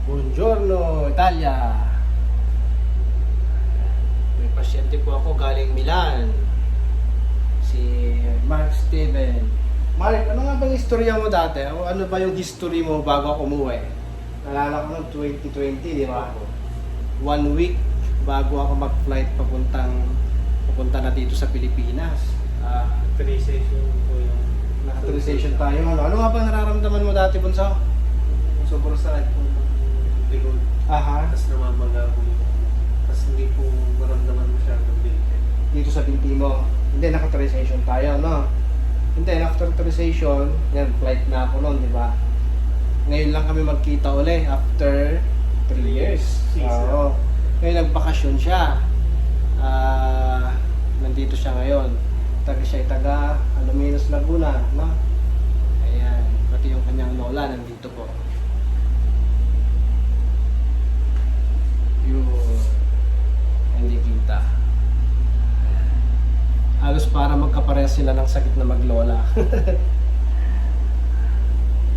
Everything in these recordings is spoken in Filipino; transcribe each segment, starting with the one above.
Buongiorno, Italia. May pasyente po ako galing Milan. Si Mark Steven. Mark, ano nga bang istorya mo dati? O ano ba yung history mo bago ako umuwi? Nalala ko noong 2020, di ba? 1 week bago ako mag-flight papunta na dito sa Pilipinas. Authorization po yung Na-authorization tayo. Ano nga bang nararamdaman mo dati, Bunso? sobrang sakit po ng likod. Aha. Tapos namamaga po yung tapos hindi po maramdaman masyadong bitin. Dito sa binti mo. Hindi, naka-authorization tayo, no? Hindi, naka-authorization, yan, flight na ako noon, di ba? Ngayon lang kami magkita uli after 3 years. Oo. Ngayon nagbakasyon siya. Nandito siya ngayon. Taga Alaminos, Laguna, no? Ayan, pati yung kanyang lola nandito po. Yun. Hindi kita. Halos para magkaparehas sila ng sakit na maglola.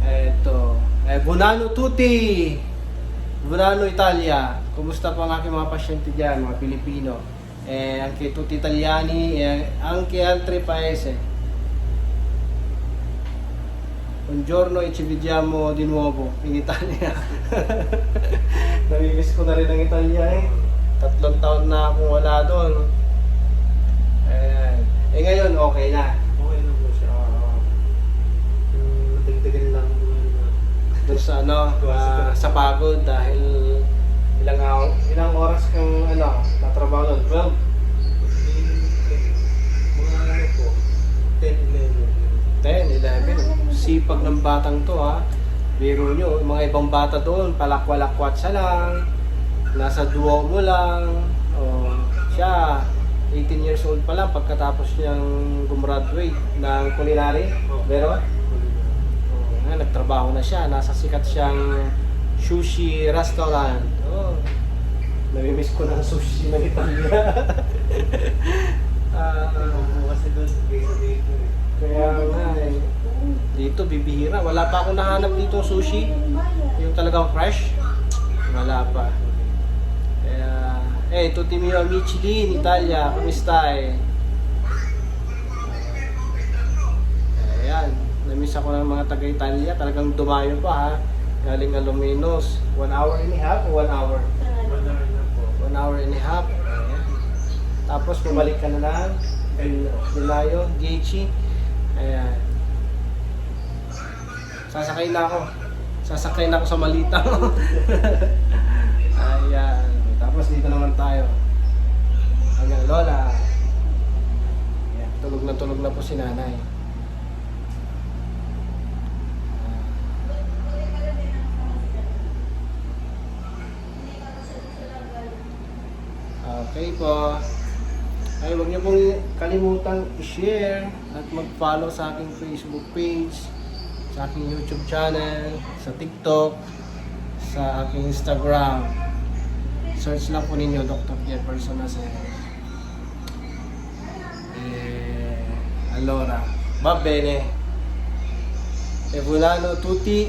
Eto. Buonanno tutti! Buonanno Italia! Kumusta po ang aking mga pasyente dyan, mga Pilipino? Anche tutti italiani e anche altri paesi. Buongiorno e ci vediamo di nuovo in Italia. Namimiss ko na rin ang Italia eh. 3 taon na akong wala doon. Ngayon okay na. Okay na po siya. Natigdagan lang po yun. Doon sa sa pagod dahil ilang oras kang tatrabaho doon? 12? Mga ano po, 10, 11. 10, 11. Sipag ng batang to ha. Biro nyo, mga ibang bata doon, palakwalakwat siya lang. Nasa duo mo lang. Siya, 18 years old pa lang pagkatapos niyang gumraduate ng culinary. Pero, nagtrabaho na siya. Nasa sikat siyang sushi restaurant. Namimiss ko ng sushi ng Italia. Kasi doon, kaysa dito eh. Kaya nga eh. Dito, bibihira. Wala pa akong nahanap dito sushi. Yung talagang fresh. Wala pa. Kaya, tutti miei amici lì in Italia, come stai? Ayan, namiss ako ng mga taga-Italia. Talagang dumayo pa ha. Galing Alaminos. 1 hour and a half o 1 hour? 1 hour na po. 1 hour and a half. Ayan. Tapos bumalik ka na lang. Dilayo, Gaichi. Ayan. Sasakay na ako sa malita. Ayan. Tapos dito naman tayo. Hanggang lola. Ayan. Tulog na po si nanay. Okay po. Ay, huwag niyo pong kalimutang i-share at mag-follow sa aking Facebook page, sa aking YouTube channel, sa TikTok, sa aking Instagram. Search lang po ninyo Dr. Jefferson Aceves. Allora, va bene. E volano tutti.